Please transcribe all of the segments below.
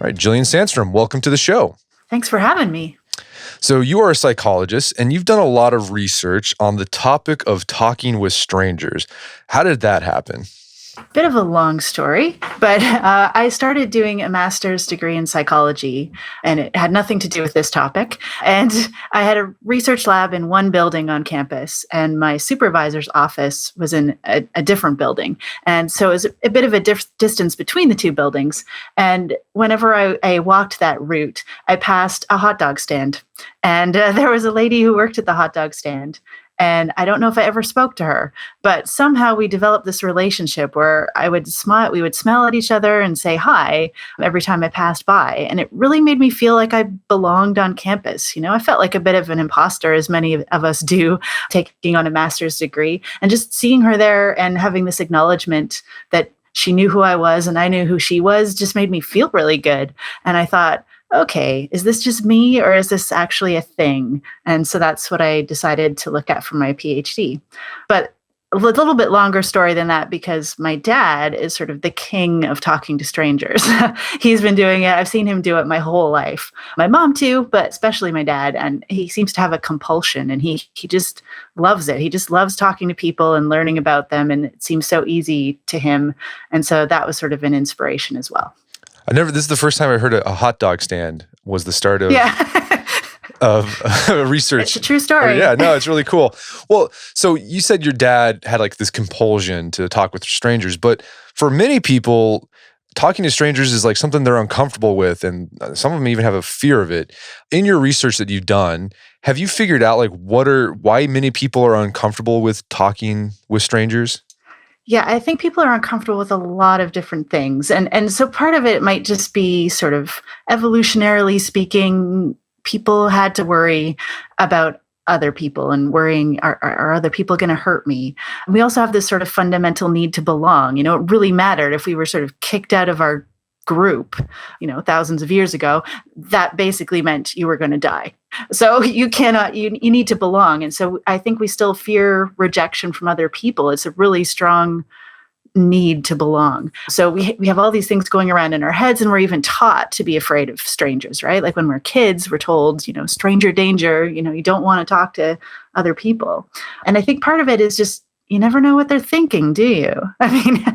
All right, Gillian Sandstrom, welcome to the show. Thanks for having me. So you are a psychologist and you've done a lot of research on the topic of talking with strangers. How did that happen? Bit of a long story, but I started doing a master's degree in psychology, and it had nothing to do with this topic. And I had a research lab in one building on campus, and my supervisor's office was in a different building. And so it was a bit of a distance between the two buildings. And whenever I walked that route, I passed a hot dog stand. And there was a lady who worked at the hot dog stand. And I don't know if I ever spoke to her, but somehow we developed this relationship where we would smile at each other and say hi every time I passed by. And it really made me feel like I belonged on campus. I felt like a bit of an imposter, as many of us do, taking on a master's degree. And just seeing her there and having this acknowledgement that she knew who I was and I knew who she was just made me feel really good. And I thought, okay, is this just me or is this actually a thing? And so that's what I decided to look at for my PhD. But a little bit longer story than that, because my dad is sort of the king of talking to strangers. He's been doing it. I've seen him do it my whole life. My mom too, but especially my dad. And he seems to have a compulsion and he just loves it. He just loves talking to people and learning about them. And it seems so easy to him. And so that was sort of an inspiration as well. This is the first time I heard a hot dog stand was the start of research. It's a true story. Yeah, no, it's really cool. Well, so you said your dad had like this compulsion to talk with strangers, but for many people, talking to strangers is like something they're uncomfortable with, and some of them even have a fear of it. In your research that you've done, have you figured out like why many people are uncomfortable with talking with strangers? Yeah, I think people are uncomfortable with a lot of different things. And so part of it might just be sort of evolutionarily speaking, people had to worry about other people and worrying, are other people going to hurt me? And we also have this sort of fundamental need to belong. It really mattered if we were sort of kicked out of our group, thousands of years ago, that basically meant you were going to die. So you need to belong. And so I think we still fear rejection from other people. It's a really strong need to belong. So we have all these things going around in our heads, and we're even taught to be afraid of strangers, right? Like when we're kids, we're told, stranger danger, you don't want to talk to other people. And I think part of it is just, you never know what they're thinking, do you? I mean,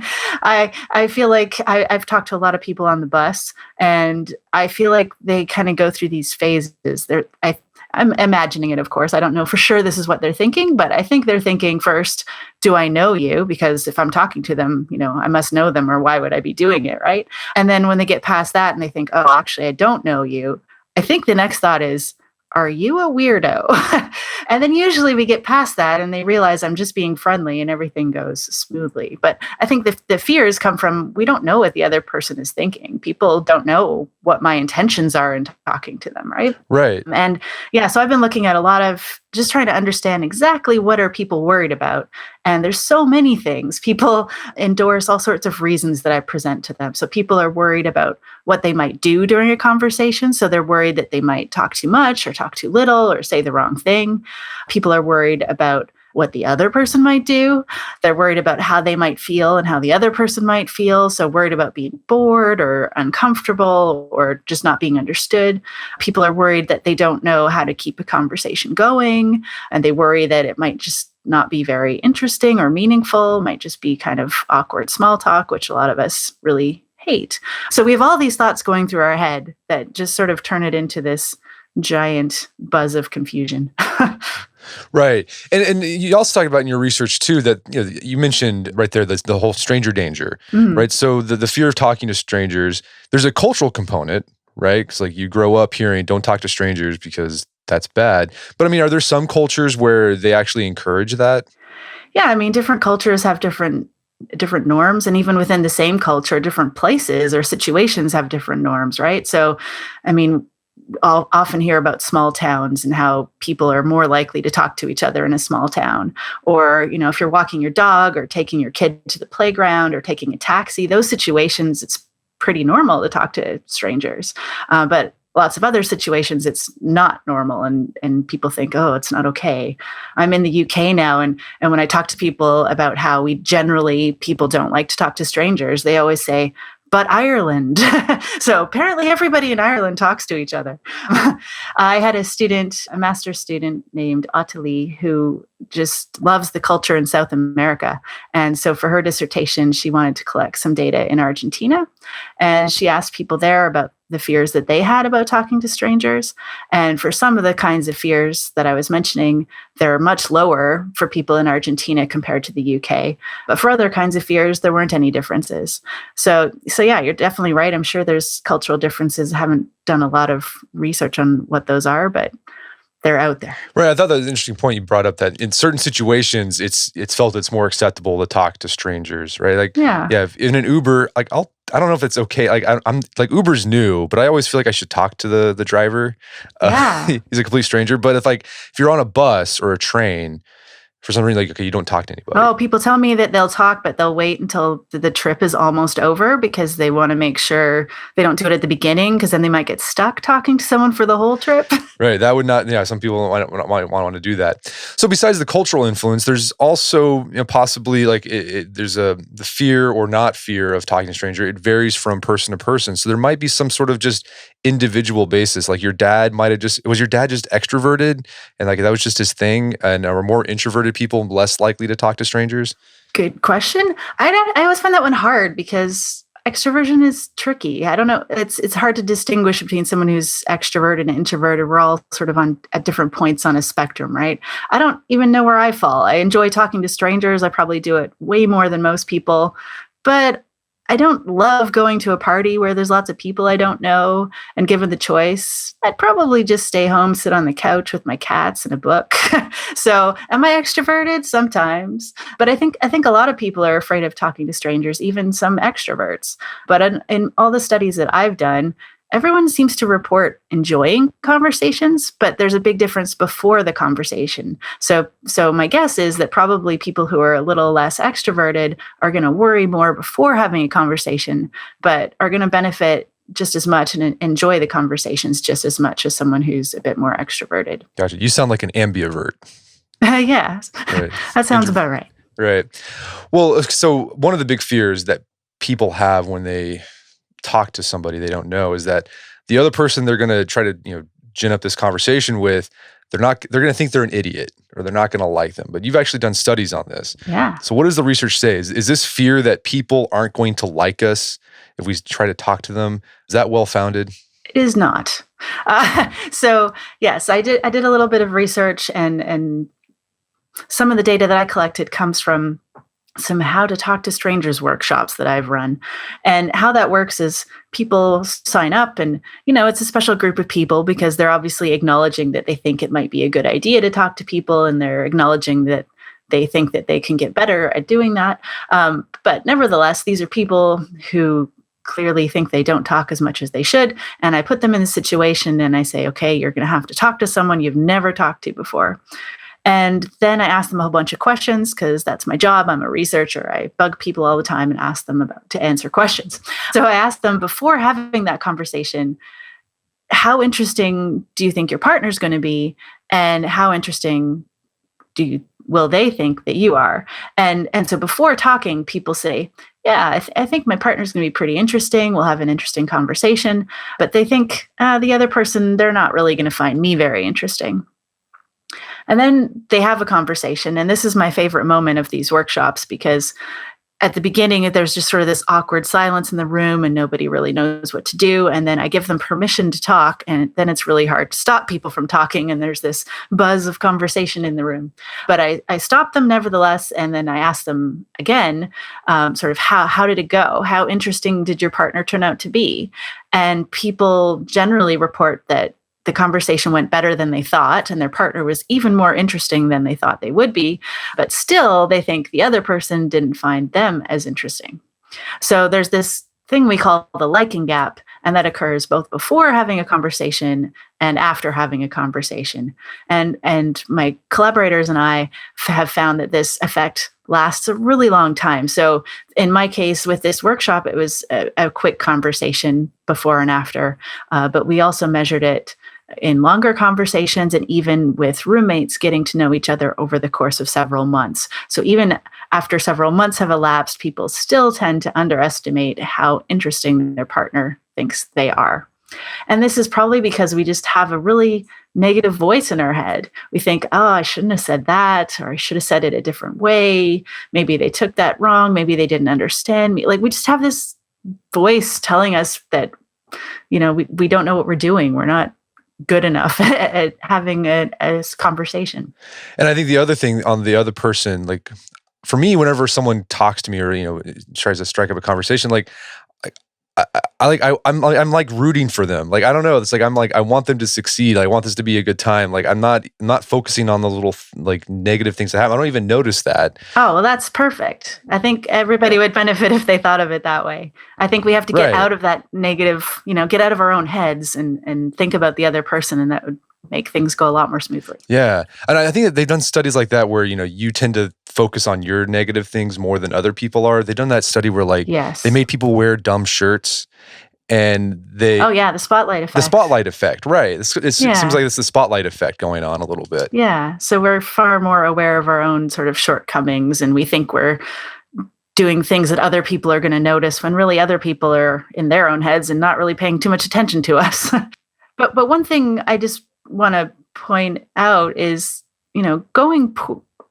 I feel like I've talked to a lot of people on the bus, and I feel like they kind of go through these phases. I'm imagining it, of course. I don't know for sure this is what they're thinking, but I think they're thinking first, do I know you? Because if I'm talking to them, I must know them, or why would I be doing it, right? And then when they get past that and they think, oh, actually, I don't know you, I think the next thought is, are you a weirdo? And then usually we get past that and they realize I'm just being friendly and everything goes smoothly. But I think the fears come from, we don't know what the other person is thinking. People don't know what my intentions are in talking to them, right? Right. And yeah, so I've been looking at a lot of just trying to understand exactly what are people worried about. And there's so many things. People endorse all sorts of reasons that I present to them. So people are worried about what they might do during a conversation. So they're worried that they might talk too much or talk too little or say the wrong thing. People are worried about what the other person might do. They're worried about how they might feel and how the other person might feel. So worried about being bored or uncomfortable or just not being understood. People are worried that they don't know how to keep a conversation going, and they worry that it might just not be very interesting or meaningful, might just be kind of awkward small talk, which a lot of us really hate. So we have all these thoughts going through our head that just sort of turn it into this giant buzz of confusion. Right. And you also talk about in your research too that you mentioned right there the whole stranger danger, right? So the fear of talking to strangers, there's a cultural component, right? Because like you grow up hearing don't talk to strangers because that's bad. But I mean, are there some cultures where they actually encourage that? Yeah, I mean, different cultures have different norms, and even within the same culture, different places or situations have different norms, right? So, I mean, I'll often hear about small towns and how people are more likely to talk to each other in a small town. Or, if you're walking your dog or taking your kid to the playground or taking a taxi, those situations, it's pretty normal to talk to strangers. But lots of other situations, it's not normal. And people think, oh, it's not okay. I'm in the UK now. And when I talk to people about how people don't like to talk to strangers, they always say, but Ireland. So apparently everybody in Ireland talks to each other. I had a master's student named Ottilie, who just loves the culture in South America. And so for her dissertation, she wanted to collect some data in Argentina. And she asked people there about the fears that they had about talking to strangers. And for some of the kinds of fears that I was mentioning, they're much lower for people in Argentina compared to the UK. But for other kinds of fears, there weren't any differences. So yeah, you're definitely right. I'm sure there's cultural differences. I haven't done a lot of research on what those are, but they're out there. Right. I thought that was an interesting point you brought up, that in certain situations, it's felt it's more acceptable to talk to strangers, right? Like, Yeah. if in an Uber, like I don't know if it's okay. Like I'm like, Uber's new, but I always feel like I should talk to the driver. Yeah. He's a complete stranger. But if you're on a bus or a train, for some reason, like, okay, you don't talk to anybody. Oh, people tell me that they'll talk, but they'll wait until the trip is almost over because they want to make sure they don't do it at the beginning, because then they might get stuck talking to someone for the whole trip. Right. That would not, yeah, some people might want to do that. So besides the cultural influence, there's also, possibly like there's the fear or not fear of talking to a stranger. It varies from person to person. So there might be some sort of just individual basis. Like your dad was your dad just extroverted and like that was just his thing, and are more introverted people less likely to talk to strangers? Good question. I always find that one hard because extroversion is tricky. I don't know. It's hard to distinguish between someone who's extroverted and introverted. We're all sort of at different points on a spectrum, right? I don't even know where I fall. I enjoy talking to strangers. I probably do it way more than most people, but I don't love going to a party where there's lots of people I don't know. And given the choice, I'd probably just stay home, sit on the couch with my cats and a book. So am I extroverted? Sometimes. But I think a lot of people are afraid of talking to strangers, even some extroverts. But in all the studies that I've done, everyone seems to report enjoying conversations, but there's a big difference before the conversation. So my guess is that probably people who are a little less extroverted are going to worry more before having a conversation, but are going to benefit just as much and enjoy the conversations just as much as someone who's a bit more extroverted. Gotcha. You sound like an ambivert. Yes, Right. that sounds about right. Right. Well, so one of the big fears that people have when they talk to somebody they don't know is that the other person they're going to try to gin up this conversation with, they're going to think they're an idiot, or they're not going to like them. But you've actually done studies on this. Yeah. So what does the research say? Is this fear that people aren't going to like us if we try to talk to them, is that well founded? It is not. So yes, I did a little bit of research, and some of the data that I collected comes from some how to talk to strangers workshops that I've run. And how that works is people sign up, and it's a special group of people because they're obviously acknowledging that they think it might be a good idea to talk to people, and they're acknowledging that they think that they can get better at doing that. But nevertheless, these are people who clearly think they don't talk as much as they should. And I put them in a situation and I say, okay, you're going to have to talk to someone you've never talked to before. And then I ask them a whole bunch of questions because that's my job. I'm a researcher. I bug people all the time and ask them to answer questions. So I asked them before having that conversation, how interesting do you think your partner's going to be? And how interesting will they think that you are? And so before talking, people say, yeah, I think my partner's going to be pretty interesting. We'll have an interesting conversation. But they think the other person, they're not really going to find me very interesting. And then they have a conversation. And this is my favorite moment of these workshops because at the beginning, there's just sort of this awkward silence in the room and nobody really knows what to do. And then I give them permission to talk. And then it's really hard to stop people from talking. And there's this buzz of conversation in the room. But I stop them nevertheless. And then I ask them again, sort of how did it go? How interesting did your partner turn out to be? And people generally report that the conversation went better than they thought, and their partner was even more interesting than they thought they would be, but still they think the other person didn't find them as interesting. So there's this thing we call the liking gap, and that occurs both before having a conversation and after having a conversation. And my collaborators and I have found that this effect lasts a really long time. So in my case with this workshop, it was a quick conversation before and after, but we also measured it in longer conversations, and even with roommates getting to know each other over the course of several months. So even after several months have elapsed, people still tend to underestimate how interesting their partner thinks they are. And this is probably because we just have a really negative voice in our head. We think, oh, I shouldn't have said that, or I should have said it a different way. Maybe they took that wrong. Maybe they didn't understand me. Like, we just have this voice telling us that, we don't know what we're doing. We're not good enough at having a conversation. And I think the other thing on the other person, like for me, whenever someone talks to me or, tries to strike up a conversation, like I'm like rooting for them. Like, I don't know. It's like, I want them to succeed. I want this to be a good time. Like, I'm not focusing on the little like negative things that happen. I don't even notice that. Oh, well, that's perfect. I think everybody would benefit if they thought of it that way. I think we have to get out of that negative, get out of our own heads and think about the other person, and that would make things go a lot more smoothly. Yeah. And I think that they've done studies like that where, you tend to focus on your negative things more than other people are. They've done that study where they made people wear dumb shirts and they... Oh yeah, the spotlight effect. The spotlight effect, right. It seems like it's the spotlight effect going on a little bit. Yeah. So we're far more aware of our own sort of shortcomings, and we think we're doing things that other people are going to notice when really other people are in their own heads and not really paying too much attention to us. But one thing I just want to point out is,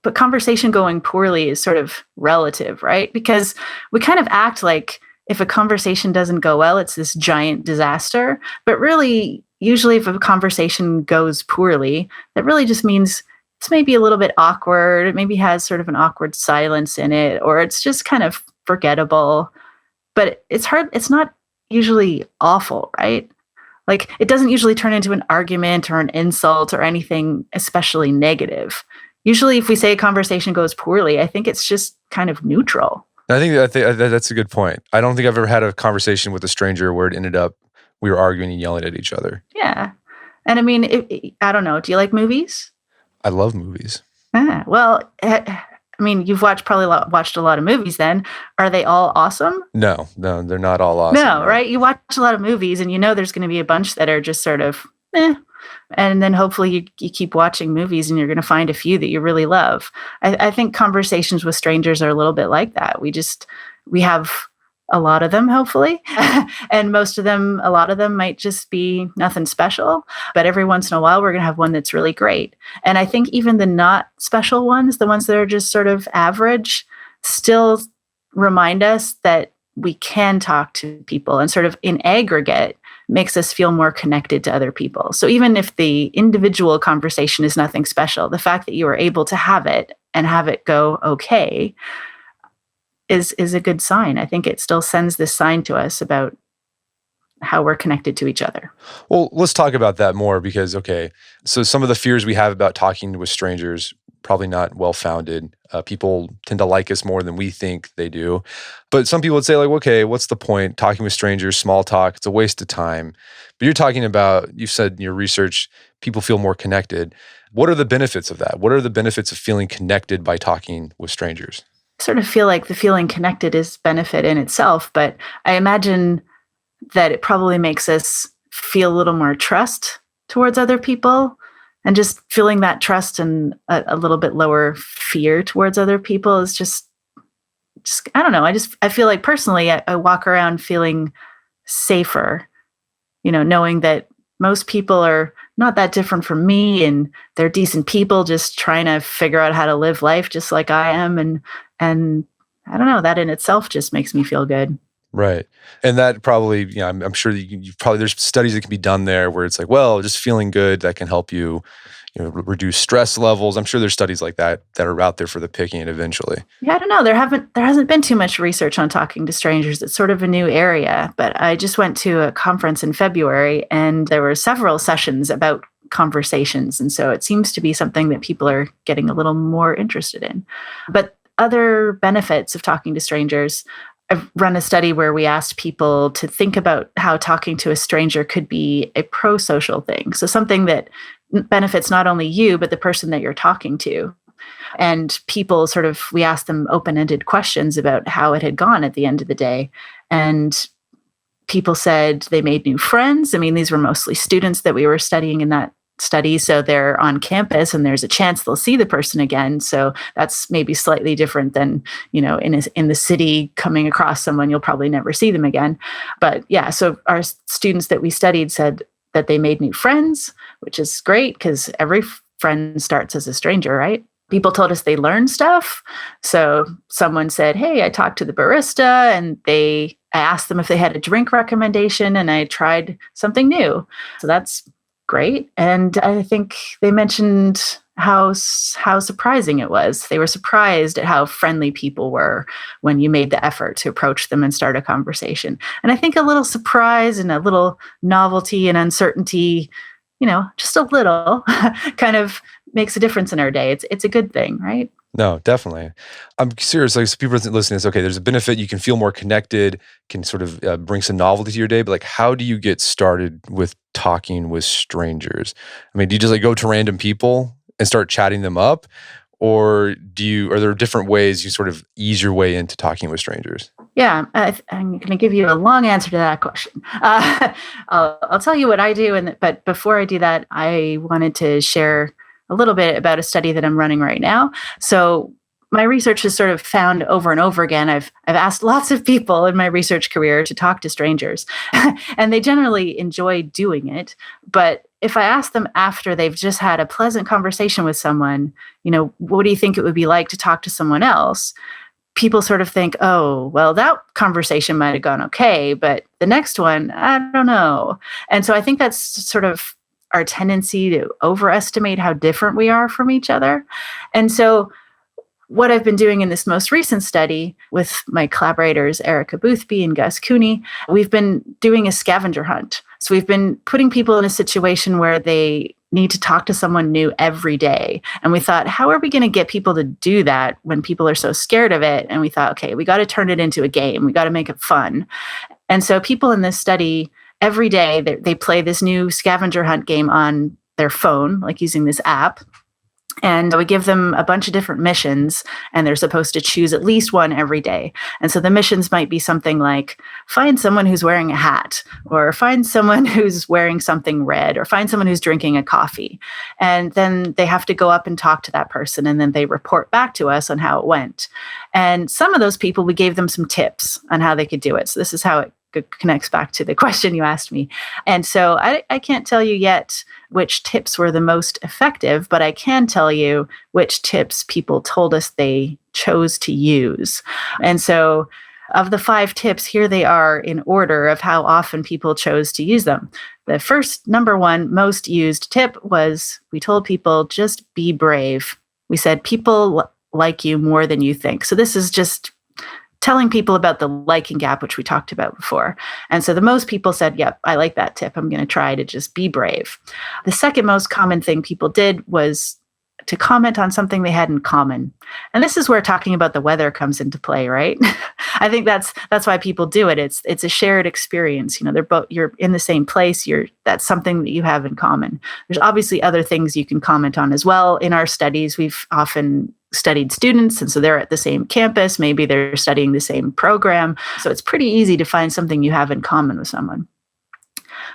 but conversation going poorly is sort of relative, right? Because we kind of act like if a conversation doesn't go well, it's this giant disaster. But really, usually if a conversation goes poorly, that really just means it's maybe a little bit awkward. It maybe has sort of an awkward silence in it, or it's just kind of forgettable. But it's hard. It's not usually awful, right? Like, it doesn't usually turn into an argument or an insult or anything especially negative. Usually if we say a conversation goes poorly, I think it's just kind of neutral. I think that's a good point. I don't think I've ever had a conversation with a stranger where it ended up we were arguing and yelling at each other. Yeah. And I mean, I don't know. Do you like movies? I love movies. Well, you've watched a lot of movies then. Are they all awesome? No, they're not all awesome. No, right? You watch a lot of movies and there's going to be a bunch that are just sort of and then hopefully you keep watching movies and you're going to find a few that you really love. I think conversations with strangers are a little bit like that. We have a lot of them, hopefully. And a lot of them might just be nothing special. But every once in a while, we're going to have one that's really great. And I think even the not special ones, the ones that are just sort of average, still remind us that we can talk to people, and sort of in aggregate makes us feel more connected to other people. So even if the individual conversation is nothing special, the fact that you were able to have it and have it go okay is a good sign. I think it still sends this sign to us about how we're connected to each other. Well, let's talk about that more because, so some of the fears we have about talking with strangers, probably not well-founded. People tend to like us more than we think they do. But some people would say like, okay, what's the point? Talking with strangers, small talk, it's a waste of time. But you're talking about, you've said in your research, people feel more connected. What are the benefits of that? What are the benefits of feeling connected by talking with strangers? I sort of feel like the feeling connected is benefit in itself, but I imagine that it probably makes us feel a little more trust towards other people. And just feeling that trust and a little bit lower fear towards other people is just I don't know. I feel like personally, I walk around feeling safer, knowing that most people are not that different from me, and they're decent people just trying to figure out how to live life just like I am. And I don't know, that in itself just makes me feel good. Right. And that probably, I'm sure there's studies that can be done there where it's like, well, just feeling good, that can help you, reduce stress levels. I'm sure there's studies like that are out there for the picking eventually. Yeah, I don't know. There hasn't been too much research on talking to strangers. It's sort of a new area, but I just went to a conference in February and there were several sessions about conversations. And so it seems to be something that people are getting a little more interested in. But other benefits of talking to strangers, I've run a study where we asked people to think about how talking to a stranger could be a pro-social thing. So something that benefits not only you, but the person that you're talking to. And people we asked them open-ended questions about how it had gone at the end of the day. And People said they made new friends. I mean, these were mostly students that we were studying in that study. So they're on campus and there's a chance they'll see the person again. So that's maybe slightly different than, in the city coming across someone, you'll probably never see them again. But yeah, so our students that we studied said that they made new friends, which is great because every friend starts as a stranger, right? People told us they learned stuff. So someone said, "Hey, I talked to the barista and I asked them if they had a drink recommendation and I tried something new." So that's great. And I think they mentioned how surprising it was. They were surprised at how friendly people were when you made the effort to approach them and start a conversation. And I think a little surprise and a little novelty and uncertainty, just a little kind of makes a difference in our day. It's a good thing, right? No, definitely. I'm serious. Like, so people listening to this, okay, there's a benefit. You can feel more connected, can sort of bring some novelty to your day. But like, how do you get started with talking with strangers? I mean, do you just like go to random people and start chatting them up? Or are there different ways you sort of ease your way into talking with strangers? Yeah, I'm going to give you a long answer to that question. I'll tell you what I do, but before I do that, I wanted to share a little bit about a study that I'm running right now. So my research has sort of found over and over again, I've asked lots of people in my research career to talk to strangers, and they generally enjoy doing it. But if I ask them after they've just had a pleasant conversation with someone, what do you think it would be like to talk to someone else? People sort of think, oh, well, that conversation might have gone okay, but the next one, I don't know. And so I think that's sort of our tendency to overestimate how different we are from each other. And so what I've been doing in this most recent study with my collaborators, Erica Boothby and Gus Cooney, we've been doing a scavenger hunt. So we've been putting people in a situation where they need to talk to someone new every day. And we thought, how are we going to get people to do that when people are so scared of it? And we thought, okay, we got to turn it into a game. We got to make it fun. And so people in this study, every day they play this new scavenger hunt game on their phone, like using this app. And we give them a bunch of different missions, and they're supposed to choose at least one every day. And so the missions might be something like find someone who's wearing a hat, or find someone who's wearing something red, or find someone who's drinking a coffee. And then they have to go up and talk to that person, and then they report back to us on how it went. And some of those people, we gave them some tips on how they could do it. So this is how it connects back to the question you asked me. And so I can't tell you yet which tips were the most effective, but I can tell you which tips people told us they chose to use. And so of the 5 tips, here they are in order of how often people chose to use them. The first, number 1, most used tip was we told people just be brave. We said people like you more than you think. So this is just telling people about the liking gap, which we talked about before. And so the most people said, yep, I like that tip. I'm going to try to just be brave. The second most common thing people did was to comment on something they had in common. And this is where talking about the weather comes into play, right? I think that's why people do it. It's a shared experience. You're in the same place. That's something that you have in common. There's obviously other things you can comment on as well. In our studies, we've often studied students, and so they're at the same campus. Maybe they're studying the same program. So it's pretty easy to find something you have in common with someone.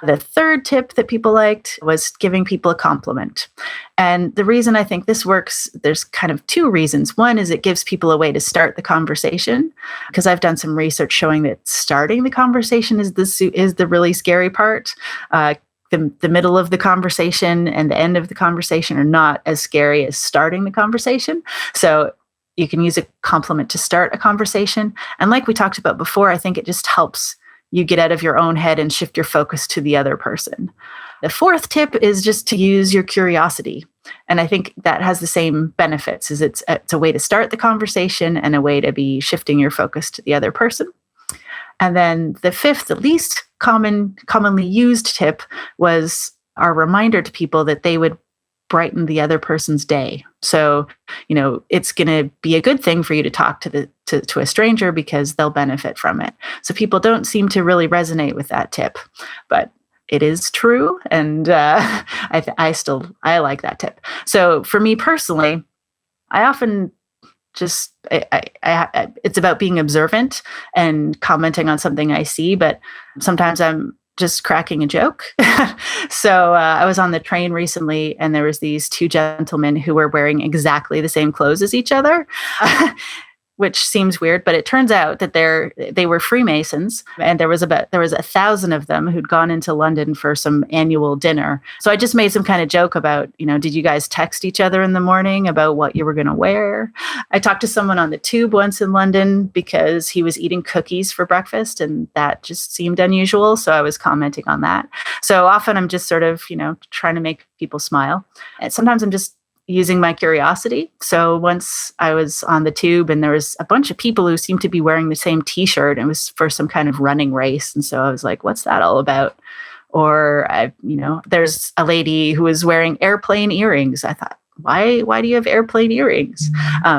The third tip that people liked was giving people a compliment. And the reason I think this works, there's kind of 2 reasons. One is it gives people a way to start the conversation, because I've done some research showing that starting the conversation is the really scary part. The middle of the conversation and the end of the conversation are not as scary as starting the conversation. So you can use a compliment to start a conversation. And like we talked about before, I think it just helps you get out of your own head and shift your focus to the other person. The fourth tip is just to use your curiosity. And I think that has the same benefits, is it's a way to start the conversation and a way to be shifting your focus to the other person. And then the fifth, the least commonly used tip, was our reminder to people that they would brighten the other person's day. So, it's going to be a good thing for you to talk to a stranger because they'll benefit from it. So people don't seem to really resonate with that tip, but it is true, and I like that tip. So for me personally, I often just it's about being observant and commenting on something I see, but sometimes I'm just cracking a joke. So I was on the train recently, and there was these two gentlemen who were wearing exactly the same clothes as each other. Which seems weird, but it turns out that they were Freemasons, and there was 1,000 of them who'd gone into London for some annual dinner. So I just made some kind of joke about, did you guys text each other in the morning about what you were going to wear? I talked to someone on the tube once in London because he was eating cookies for breakfast, and that just seemed unusual. So I was commenting on that. So often I'm just sort of, trying to make people smile. And sometimes I'm just using my curiosity. So once I was on the tube and there was a bunch of people who seemed to be wearing the same t-shirt. It was for some kind of running race. And so I was like, what's that all about? Or, there's a lady who was wearing airplane earrings. I thought, why do you have airplane earrings?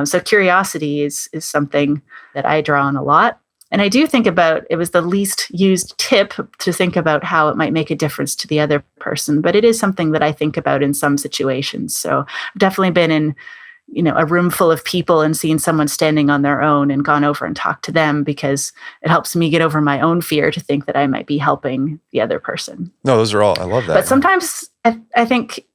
So curiosity is something that I draw on a lot. And I do think about, it was the least used tip to think about how it might make a difference to the other person, but it is something that I think about in some situations. So I've definitely been in, a room full of people and seen someone standing on their own and gone over and talked to them, because it helps me get over my own fear to think that I might be helping the other person. No, those are all, I love that. But sometimes I think,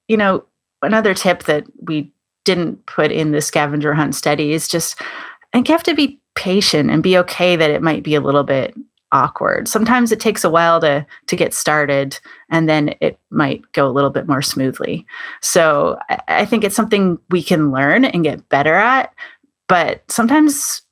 another tip that we didn't put in the scavenger hunt study is just, I think you have to be patient and be okay that it might be a little bit awkward. Sometimes it takes a while to get started, and then it might go a little bit more smoothly. So I think it's something we can learn and get better at, but sometimes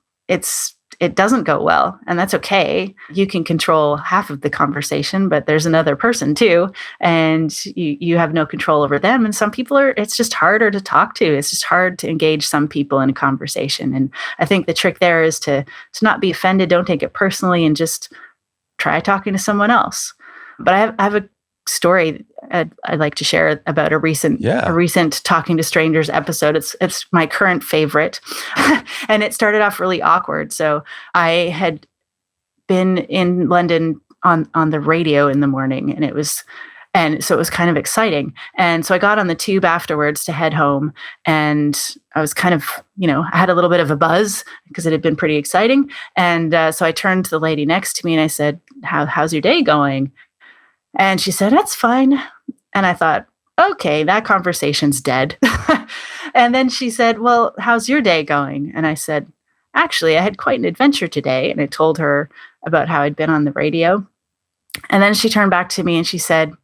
it doesn't go well, and that's okay. You can control half of the conversation, but there's another person too, and you have no control over them. And some people it's just harder to talk to. It's just hard to engage some people in a conversation. And I think the trick there is to not be offended, don't take it personally, and just try talking to someone else. But I have a story I'd like to share about a recent Talking to Strangers episode. It's my current favorite, and it started off really awkward. So I had been in London on the radio in the morning, and so it was kind of exciting. And so I got on the tube afterwards to head home, and I was kind of, I had a little bit of a buzz because it had been pretty exciting. And so I turned to the lady next to me and I said, how's your day going? And she said, that's fine. And I thought, okay, that conversation's dead. And then she said, well, how's your day going? And I said, actually, I had quite an adventure today. And I told her about how I'd been on the radio. And then she turned back to me and she said,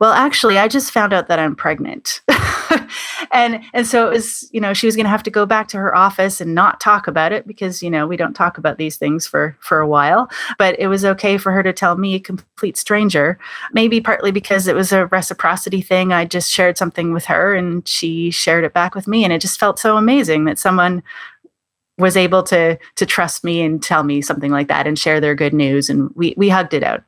well, actually, I just found out that I'm pregnant. And so it was, she was going to have to go back to her office and not talk about it because, we don't talk about these things for a while. But it was okay for her to tell me, a complete stranger, maybe partly because it was a reciprocity thing. I just shared something with her and she shared it back with me. And it just felt so amazing that someone was able to trust me and tell me something like that and share their good news. And we hugged it out.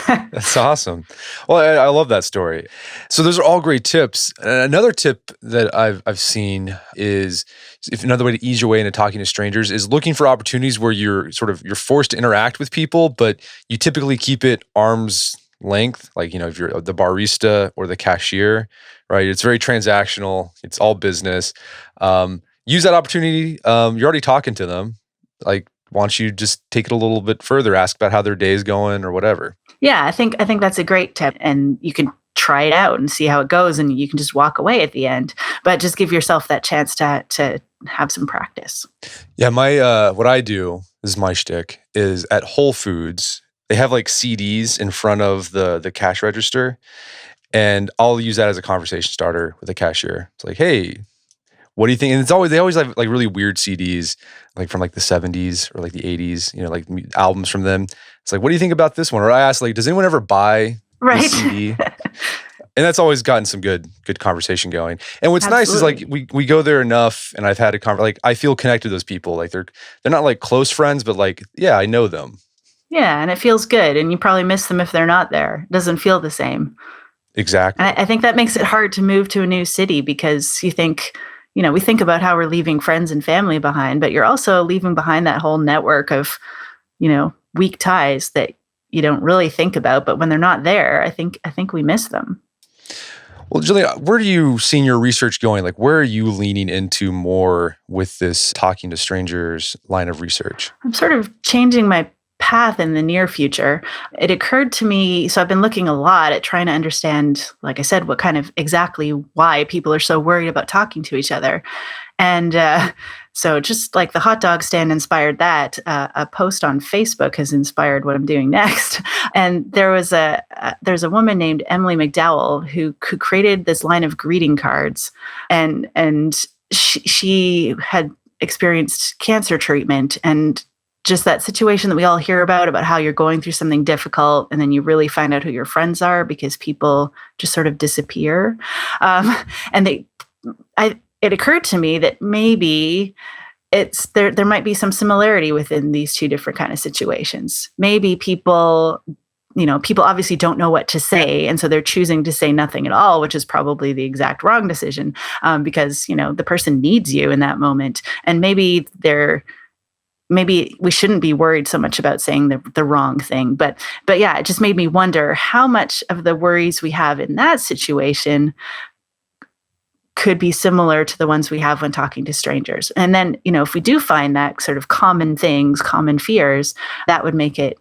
That's awesome. Well, I love that story. So those are all great tips. And another tip that I've seen is, if another way to ease your way into talking to strangers is looking for opportunities where you're forced to interact with people, but you typically keep it arm's length. Like, if you're the barista or the cashier, right? It's very transactional. It's all business. Use that opportunity. You're already talking to them. Like, why don't you just take it a little bit further, ask about how their day is going or whatever. Yeah, I think that's a great tip, and you can try it out and see how it goes, and you can just walk away at the end. But just give yourself that chance to have some practice. Yeah, my what I do, this is my shtick, is at Whole Foods, they have like CDs in front of the cash register, and I'll use that as a conversation starter with the cashier. It's like, hey, what do you think? And they always have like really weird CDs, like from like the 70s or like the 80s, like albums from them. It's like, what do you think about this one? Or I ask, like, does anyone ever buy this CD? And that's always gotten some good conversation going. And what's nice is like we go there enough, and I've had a conversation. Like, I feel connected to those people. Like they're not like close friends, but like, yeah, I know them. Yeah, and it feels good. And you probably miss them if they're not there. It doesn't feel the same. Exactly. And I think that makes it hard to move to a new city because you think, we think about how we're leaving friends and family behind, but you're also leaving behind that whole network of, weak ties that you don't really think about. But when they're not there, I think we miss them. Well, Julia, where do you see your research going? Like, where are you leaning into more with this talking to strangers line of research? I'm sort of changing my path in the near future. It occurred to me, so I've been looking a lot at trying to understand, like I said, what kind of exactly why people are so worried about talking to each other. And so just like the hot dog stand inspired that, a post on Facebook has inspired what I'm doing next. And there's a woman named Emily McDowell who created this line of greeting cards, and she had experienced cancer treatment, and just that situation that we all hear about how you're going through something difficult and then you really find out who your friends are because people just sort of disappear. And it occurred to me that maybe there might be some similarity within these two different kind of situations. Maybe people obviously don't know what to say, and so they're choosing to say nothing at all, which is probably the exact wrong decision, because the person needs you in that moment, and maybe we shouldn't be worried so much about saying the wrong thing. But yeah, it just made me wonder how much of the worries we have in that situation could be similar to the ones we have when talking to strangers. And then, if we do find that sort of common things, common fears, that would make it,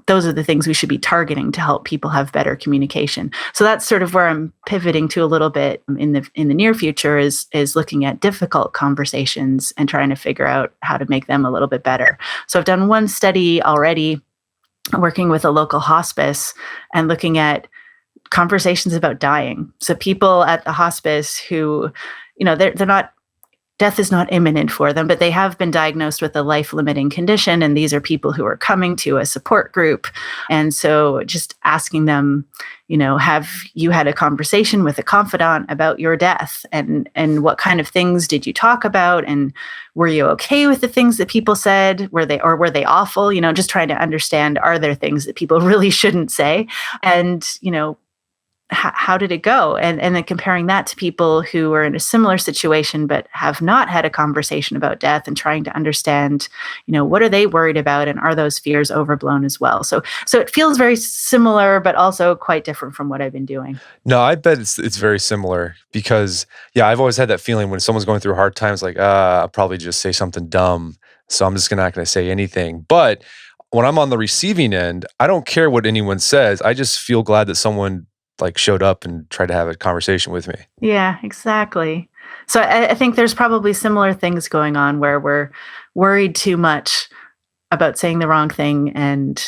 those are the things we should be targeting to help people have better communication. So that's sort of where I'm pivoting to a little bit in the near future is looking at difficult conversations and trying to figure out how to make them a little bit better. So I've done one study already working with a local hospice and looking at conversations about dying. So people at the hospice who, they're not, death is not imminent for them, but they have been diagnosed with a life-limiting condition. And these are people who are coming to a support group. And so just asking them, have you had a conversation with a confidant about your death? And what kind of things did you talk about? And were you okay with the things that people said? Were they awful? Just trying to understand, are there things that people really shouldn't say? And, how did it go? And then comparing that to people who are in a similar situation but have not had a conversation about death, and trying to understand, what are they worried about, and are those fears overblown as well? So it feels very similar, but also quite different from what I've been doing. No, I bet it's very similar because, yeah, I've always had that feeling when someone's going through hard times, like, I'll probably just say something dumb, so I'm just not going to say anything. But when I'm on the receiving end, I don't care what anyone says. I just feel glad that someone showed up and tried to have a conversation with me. Yeah, exactly. So I think there's probably similar things going on where we're worried too much about saying the wrong thing and,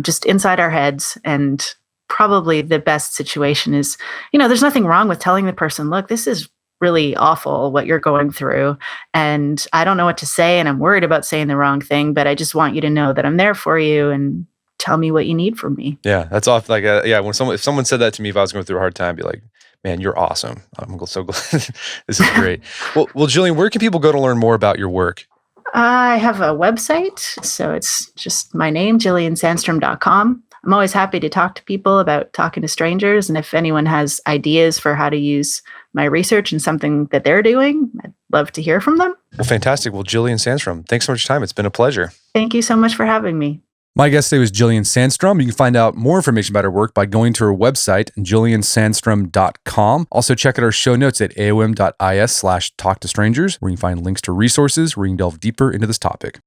just inside our heads. And probably the best situation is, there's nothing wrong with telling the person, look, this is really awful what you're going through. And I don't know what to say. And I'm worried about saying the wrong thing, but I just want you to know that I'm there for you, and tell me what you need from me. Yeah, that's off. If someone said that to me, if I was going through a hard time, I'd be like, man, you're awesome. I'm so glad. This is great. Well, Gillian, where can people go to learn more about your work? I have a website. So it's just my name, gilliansandstrom.com. I'm always happy to talk to people about talking to strangers. And if anyone has ideas for how to use my research in something that they're doing, I'd love to hear from them. Well, fantastic. Well, Gillian Sandstrom, thanks so much for your time. It's been a pleasure. Thank you so much for having me. My guest today was Gillian Sandstrom. You can find out more information about her work by going to her website, gilliansandstrom.com. Also, check out our show notes at aom.is/talktostrangers, where you can find links to resources where you can delve deeper into this topic.